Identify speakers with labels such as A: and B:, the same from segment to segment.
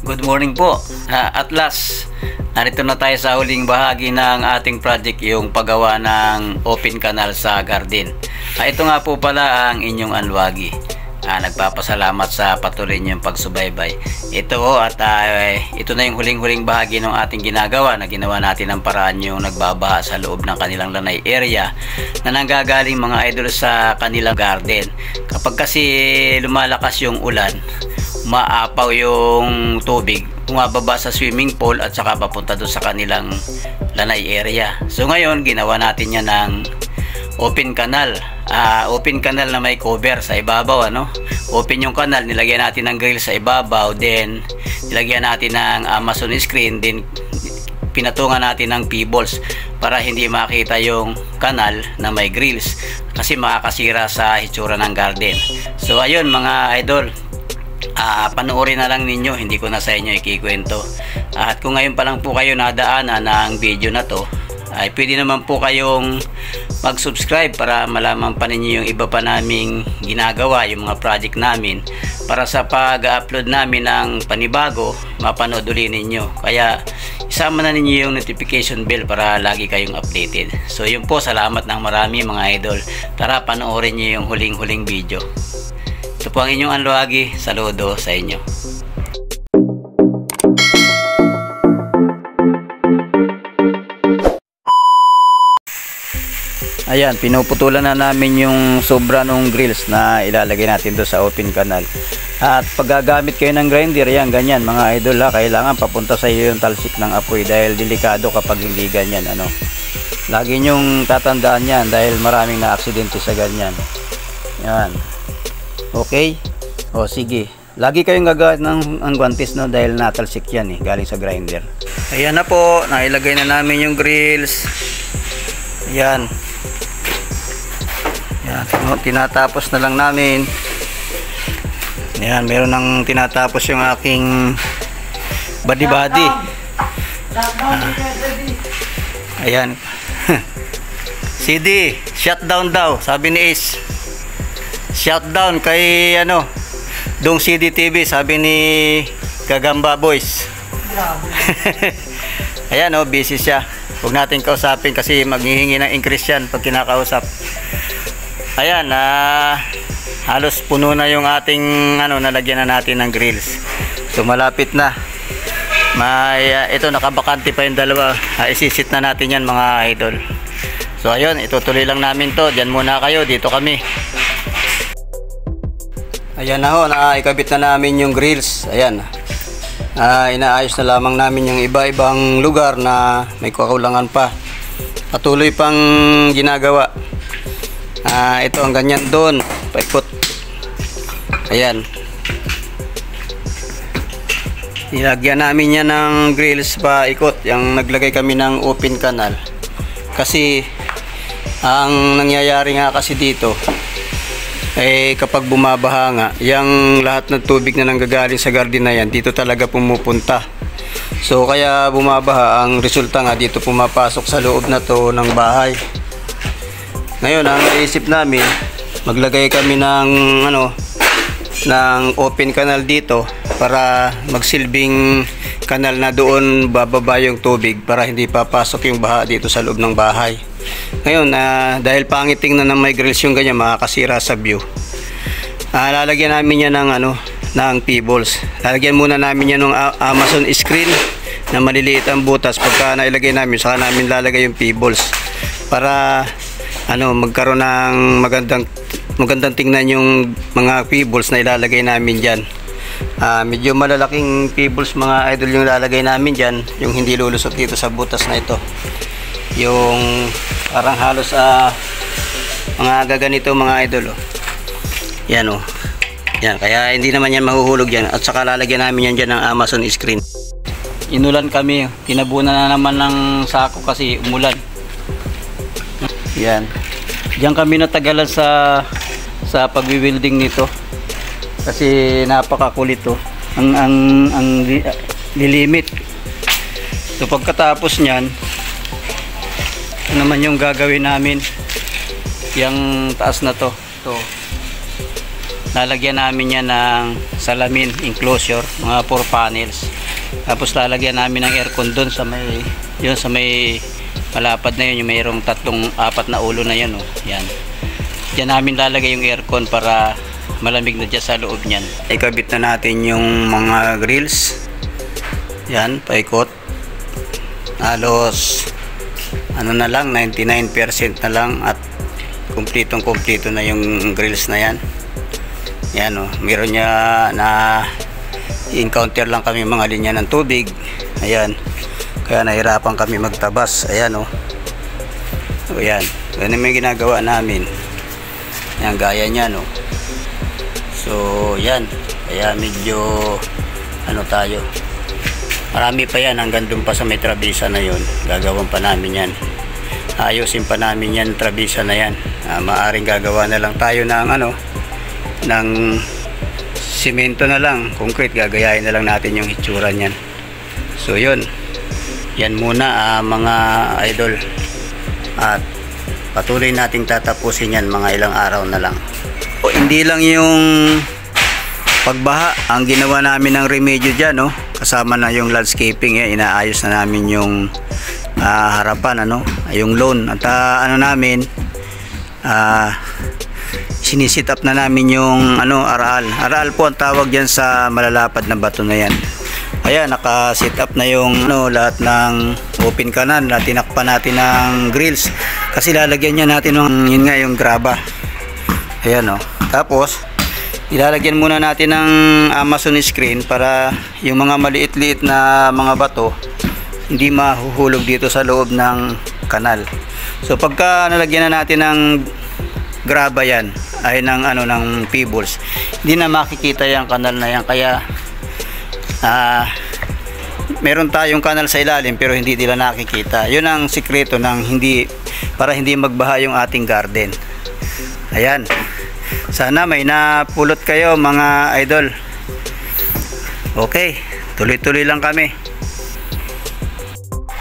A: Good morning po. At last, narito na tayo sa huling bahagi ng ating project, yung paggawa ng open canal sa garden. Ito nga po pala ang inyong Anluagi. Nagpapasalamat sa patuloy niyong pagsubaybay. Ito ito na yung huling-huling bahagi ng ating ginagawa na ginawa natin ng paraan yung nagbabaha sa loob ng kanilang lanay area na nanggagaling mga idol sa kanilang garden. Kapag kasi lumalakas yung ulan, maapaw yung tubig, bumababa sa swimming pool at saka papunta doon sa kanilang lanay area. So ngayon, ginawa natin yan ng open canal. Open canal na may cover sa ibabaw, Open yung canal, nilagyan natin ng grill sa ibabaw, then nilagyan natin ng Amazon screen, then pinatungan natin ng P-balls para hindi makita yung canal na may grills kasi makakasira sa hitsura ng garden. So ayun mga idol, panoorin na lang ninyo, hindi ko na sa inyo ikikwento. At kung ngayon pa lang po kayo nadaanan ng video na to, ay pwede naman po kayong mag-subscribe para malaman pa ninyo yung iba pa naming ginagawa, yung mga project namin, para sa pag-upload namin ng panibago, mapanood ulit ninyo. Kaya isama na ninyo yung notification bell para lagi kayong updated. So yun po, salamat ng marami mga idol. Tara, panoorin nyo yung huling-huling video. Ito po ang inyong Anluagi. Saludo sa inyo. Ayan, pinuputulan na namin yung sobra ng grills na ilalagay natin doon sa open canal. At pag gagamit kayo ng grinder, yan, ganyan mga idol kailangan papunta sa iyo yung talsik ng apoy dahil delikado kapag hindi ganyan, Lagi nyong tatandaan yan dahil maraming na-aksidente sa ganyan. Yan. Okay? O sige. Lagi kayong gagamit ng guantes dahil natalsik yan galing sa grinder. Ayan na po, nailagay na namin yung grills. Ayan. Yan, tinatapos na lang namin. Yan, meron nang tinatapos yung aking body. Ayan. CD, shutdown daw, sabi ni Ace. Shutdown kay Dong CD TV, sabi ni Gagamba Boys. Ayan busy siya. Huwag natin kausapin kasi maghihingi ng increase yan pag kinakausap. Ayan, halos puno na yung ating nalagyan na natin ng grills. So malapit na. Ito nakabakante pa yung dalawa. Isisit na natin yan mga idol. So ayun, itutuloy lang namin to. Diyan muna kayo, dito kami. Ayan na ikabit na namin yung grills. Ayan. Inaayos na lamang namin yung iba-ibang lugar na may kakulangan pa. Patuloy pang ginagawa. Ito ang ganyan doon, paikot. Ayan. Nilagyan namin yan ng grills paikot. Yung naglagay kami ng open canal. Kasi ang nangyayari nga kasi dito kapag bumabaha nga, yung lahat ng tubig na nanggagaling sa garden na yan, dito talaga pumupunta. So kaya bumabaha, ang resulta nga dito pumapasok sa loob na to ng bahay. Ngayon, ang naisip namin, maglagay kami ng open canal dito para magsilbing kanal na doon bababa yung tubig para hindi papasok yung baha dito sa loob ng bahay. Ngayon, dahil pangit tingnan ng may grills yung ganyan, makakasira sa view. Lalagyan namin yan ng P-balls. Lalagyan muna namin yan ng Amazon screen na maliliit ang butas. Pagka nailagay namin, saka namin lalagay yung P-balls para magkaroon ng magandang tingnan yung mga P-balls na ilalagay namin dyan. Medyo malalaking P-balls mga idol yung ilalagay namin dyan, yung hindi lulusot dito sa butas na ito, yung parang halos mga gaganito mga idol yan yan, kaya hindi naman yan mahuhulog yan. At saka lalagyan namin yan dyan ng Amazon screen. Inulan kami, tinabunan na naman ng sako kasi umulan. Yan. Diyan kami natagalan sa pagwi-welding nito. Kasi napakakulit ang lilimit. So pagkatapos niyan, ito naman yung gagawin namin. Yung taas na to. lalagyan namin yan ng salamin enclosure, mga 4 panels. Tapos lalagyan namin ng aircon doon sa may, yun sa may malapad na yun, yung mayroong 4 na ulo na yan, oh. Yan. Diyan namin lalagay yung aircon para malamig na dyan sa loob niyan. Ikabit na natin yung mga grills. Yan, paikot. Halos ano na lang, 99% na lang at kumpletong kumpleto na yung grills na yan. Yan, oh, meron niya na encounter lang kami mga linya ng tubig. Ayan, kaya nahirapan kami magtabas. Ayan, oh. So yan, ganun may ginagawa namin. Yan, gaya niya, no. So yan, kaya medyo ano tayo, marami pa yan hanggang dun pa sa may trabisa na yun. Gagawan pa namin yan, ayusin pa namin yan, trabisa na yan. Maaring gagawa na lang tayo ng ano, ng simento na lang, concrete, gagayahin na lang natin yung hitsura niyan. So yun, yan muna mga idol, at patuloy nating tatapusin yan mga ilang araw na lang. O, hindi lang yung pagbaha ang ginawa namin ng remedyo dyan, no? Kasama na yung landscaping, inaayos na namin yung harapan, ano, yung lawn. At ano namin, sinisit up na namin yung ano, aral. Aral po ang tawag dyan sa malalapad na bato na yan. Ayan, naka-sit up na yung ano, lahat ng open canal na tinakpan natin ng grills. Kasi lalagyan niya natin ng, yun nga, yung graba. Ayan, oh. Tapos ilalagyan muna natin ng Amazon screen para yung mga maliit-liit na mga bato hindi mahuhulog dito sa loob ng kanal. So pagka nalagyan na natin ng graba yan, ay ng ano, ng pebbles, hindi na makikita yung kanal na yan. Kaya meron tayong kanal sa ilalim pero hindi nila nakikita. Yun ang sikreto ng hindi, para hindi magbaha yung ating garden. Ayan, sana may napulot kayo mga idol. Okay, tuloy-tuloy lang kami.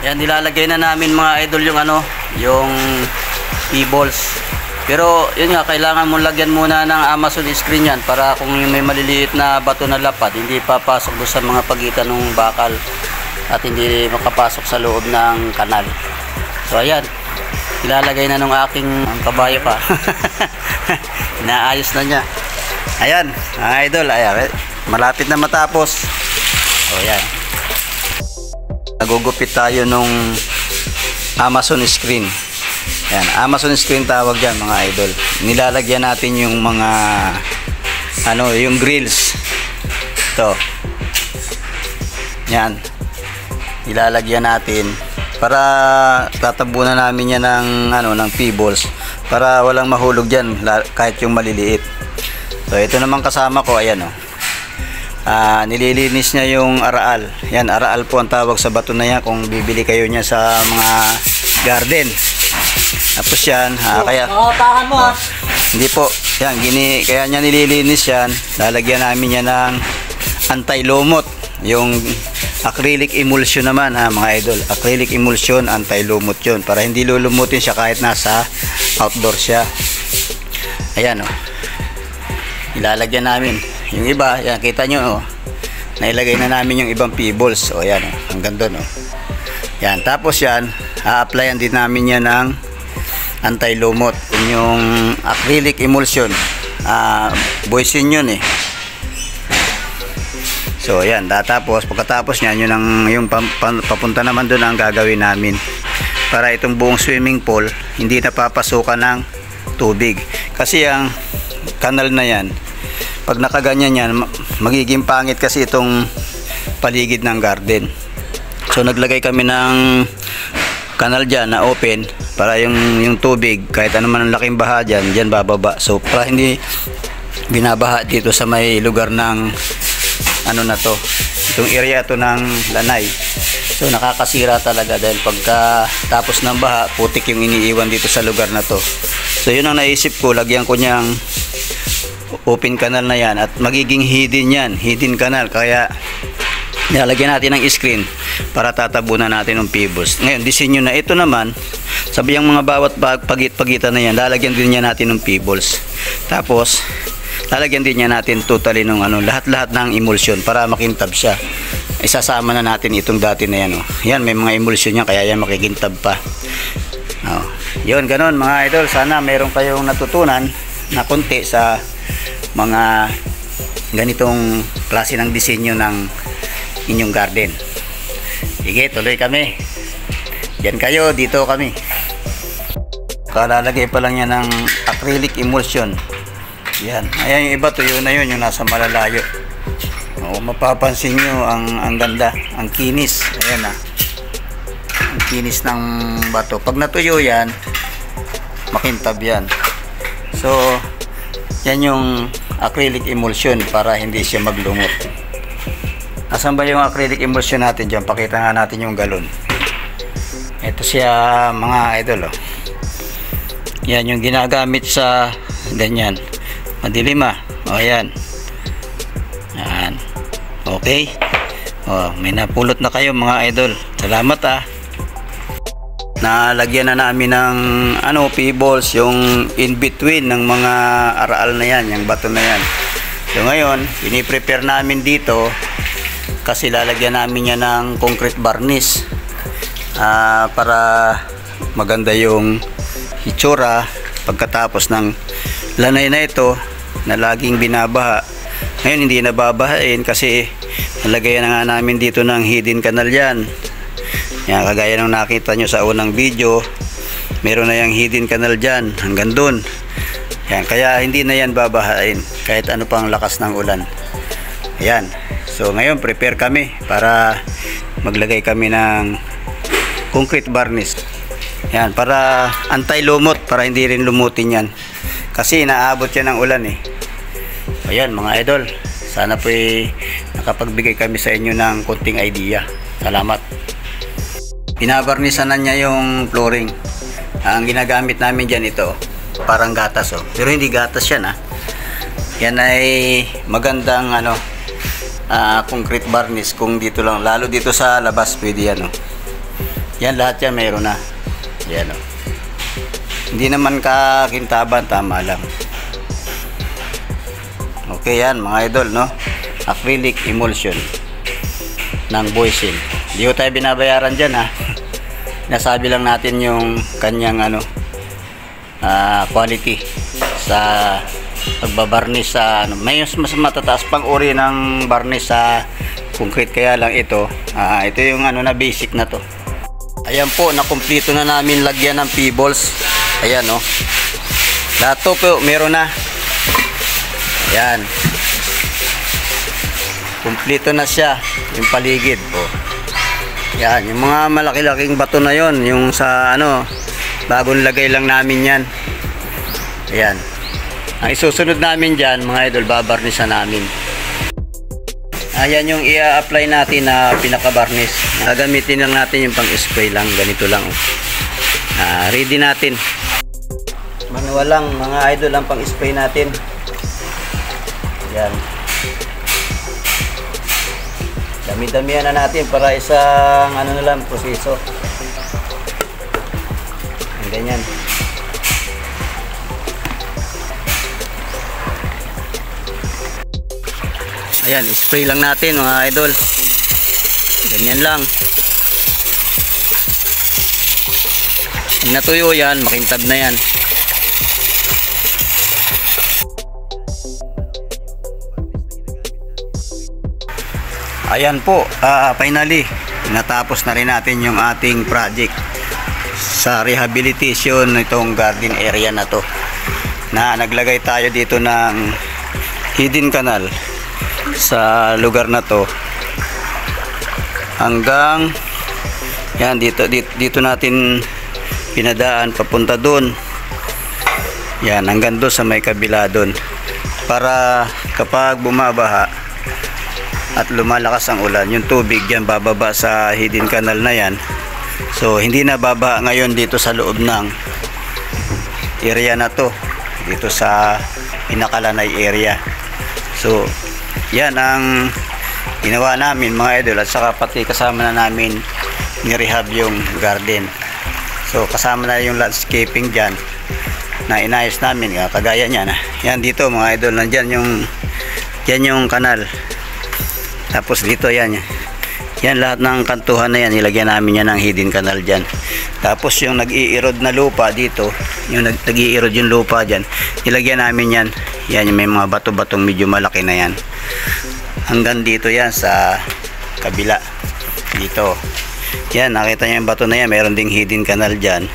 A: Ayan, nilalagay na namin mga idol yung ano, yung pebbles. Pero yun nga, kailangan mong lagyan muna ng Amazon screen yan para kung may maliliit na bato na lapad, hindi papasok doon sa mga pagitan ng bakal at hindi makapasok sa loob ng kanal. So ayan, ilalagay na nung aking kabayo pa. Inaayos na niya. Ayan, idol, ayan, malapit na matapos. O ayan, nagugupit tayo nung Amazon screen. Ayan, Amazon screen tawag yan mga idol. Nilalagyan natin yung mga ano, yung grills. Ito. Yan. Nilalagyan natin para tatabunan namin yan ng ano, ng pebbles para walang mahulog diyan kahit yung maliliit. So ito naman kasama ko, ayan, oh. Nililinis niya yung araal. Yan, araal po ang tawag sa bato na yan kung bibili kayo niya sa mga garden. Tapos yan, kaya hindi po yan, kaya niya nililinis yan. Lalagyan namin yan ng anti-lumot, yung acrylic emulsion naman, mga idol. Acrylic emulsion, anti-lumot yun, para hindi lulumutin siya kahit nasa outdoor siya. Ayan, oh. Ilalagyan namin yung iba, yan, kita nyo, oh. Nailagay na namin yung ibang pebbles, oh, yan, oh. Hanggang doon, oh. Yan, tapos yan, a-applyan din namin yan ng anti-lumot, yung acrylic emulsion. Boysin yun, eh. So ayan, tapos pagkatapos niyan, yun ang yung papunta naman doon ang gagawin namin para itong buong swimming pool hindi napapasukan ng tubig. Kasi ang kanal na yan, pag nakaganyan yan, magiging pangit kasi itong paligid ng garden. So naglagay kami ng kanal dyan na open para yung tubig, kahit ano man ang laking baha dyan bababa. So para hindi binabaha dito sa may lugar ng ano na to, itong area to ng lanay. So nakakasira talaga dahil pagka tapos ng baha, putik yung iniiwan dito sa lugar na to. So yun ang naisip ko, lagyan ko niyang open canal na yan at magiging hidden yan, hidden canal. Kaya nilalagyan natin ng screen para tatabunan natin ng pebbles. Ngayon, disenyo na ito naman, sabi yung mga bawat pagitan na yan, lalagyan din niya natin ng pebbles. Tapos lalagyan din niya natin totally ng lahat-lahat ng emulsion para makintab siya. Isasama na natin itong dati na yan. Yan, may mga emulsion yan, kaya yan makikintab pa. Yun, ganun mga idol. Sana mayroon kayong natutunan na konti sa mga ganitong klase ng disenyo ng inyong garden. Sige, tuloy kami. Yan kayo, dito kami. Kalalagay pa lang yan ng acrylic emulsion. Yan. Ayan yung iba, tuyo na yun, yung nasa malalayo. Mapapansin nyo ang ganda, ang kinis. Ayan ang kinis ng bato. Pag natuyo yan, makintab yan. So, yan yung acrylic emulsion para hindi siya maglumot. Asan ba yung acrylic emulsion natin dyan? Pakita nga natin yung galon. Ito siya mga idol. Yan yung ginagamit sa ganyan. Madilim ayan. Yan. Okay. May napulot na kayo mga idol. Salamat Nalagyan na namin ng pebbles, yung in between ng mga aral na yan, yung bato na yan. So ngayon, piniprepare namin dito kasi lalagyan namin yan ng concrete varnish para maganda yung itsura pagkatapos ng lanay na ito na laging binabaha. Ngayon hindi nababahain kasi nalagayan na nga namin dito ng hidden canal yan. Yan, kagaya ng nakita nyo sa unang video, meron na yung hidden canal dyan hanggang dun. Yan, kaya hindi na yan babahain kahit ano pang lakas ng ulan. Ayan. So ngayon prepare kami para maglagay kami ng concrete varnish. Yan, para anti-lumot, para hindi rin lumutin yan. Kasi inaabot yan ng ulan Ayan mga idol, sana po nakapagbigay kami sa inyo ng konting idea. Salamat. Binabarnisan na niya yung flooring. Ang ginagamit namin dyan ito, parang gatas pero hindi gatas yan Yan ay magandang concrete varnish kung dito lang, lalo dito sa labas pwede yan Yan lahat yan mayroon na. Yan hindi naman kakintaban, tama lang. Okay yan mga idol acrylic emulsion ng Boysen. Hindi ko tayo binabayaran dyan nasabi lang natin yung kanyang quality sa pagbabarnish sa may mas matataas pang uri ng varnish sa concrete, kaya lang ito yung na basic na to. Ayan po, nakumpleto na namin lagyan ng pebbles. Ayan lahat to po meron na. Ayan, kumpleto na siya yung paligid Yan, yung mga malaki-laking bato na yon, yung sa bagong lagay lang namin yan. Ayan, ang isusunod namin dyan mga idol, babarnisan namin. Ayan yung i-apply natin na pinaka-varnish. Gagamitin lang natin yung pang-spray lang, ganito lang ready natin. Manual lang mga idol ang pang-spray natin. Yan, dami-damihan na natin para isang na lang proseso. Ganyan. Ayan, spray lang natin mga idol. Ganyan lang. Pag natuyo yan, makintab na yan. Ayan po, finally natapos na rin natin yung ating project sa rehabilitation nitong garden area na to, na naglagay tayo dito ng hidden canal sa lugar na to hanggang yan dito natin pinadaan papunta doon, yan hanggang doon sa may kabila doon, para kapag bumabaha at lumalakas ang ulan, yung tubig yan bababa sa hidden canal na yan. So hindi na baba ngayon dito sa loob ng area na to, dito sa pinakalanay area. So yan ang ginawa namin mga idol, at saka pati kasama na namin ni rehab yung garden. So kasama na yung landscaping dyan na inayos namin, kagaya niyan. Yan dito mga idol, nandyan yung kanal. Tapos dito yan lahat ng kantuhan na yan, nilagyan namin yan ng hidden canal dyan. Tapos yung nag-i-erode na lupa dito, yung nag-i-erode yung lupa dyan, nilagyan namin yan yung may mga bato-batong medyo malaki na yan. Hanggang dito yan sa kabila dito. Yan, nakita nyo yung bato na yan, mayroon ding hidden canal dyan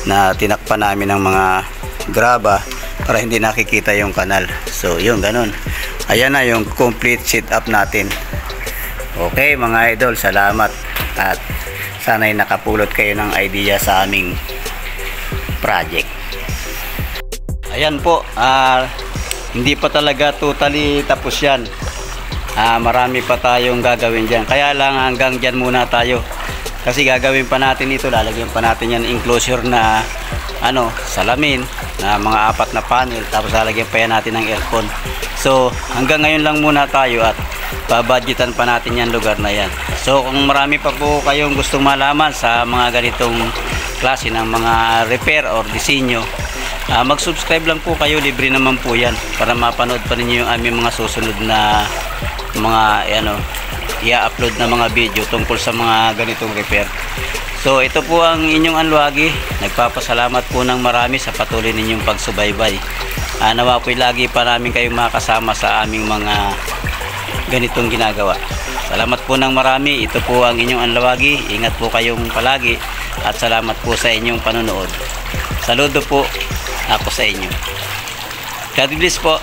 A: na tinakpan namin ng mga graba para hindi nakikita yung kanal. So yun, ganun. Ayan na yung complete setup natin. Okay mga idol, salamat at sana'y nakapulot kayo ng idea sa aming project. Ayan po, hindi pa talaga totally tapos yan. Marami pa tayong gagawin dyan, kaya lang hanggang dyan muna tayo kasi gagawin pa natin ito, lalagyan pa natin yan enclosure na salamin na mga 4 na panel, tapos lalagyan pa yan natin ng aircon. So hanggang ngayon lang muna tayo at babudgetan pa natin yan lugar na yan. So kung marami pa po kayong gustong malaman sa mga ganitong klase ng mga repair or disenyo, mag-subscribe lang po kayo, libre naman po yan para mapanood pa ninyo yung aming mga susunod na mga i-upload na mga video tungkol sa mga ganitong repair. So ito po ang inyong Anluagi, nagpapasalamat po ng marami sa patuloy ninyong pagsubaybay. Nawa po'y lagi pa namin kayong makasama sa aming mga ganitong ginagawa. Salamat po ng marami. Ito po ang inyong Anluagi. Ingat po kayong palagi at salamat po sa inyong panonood. Saludo po ako sa inyo. God bless po.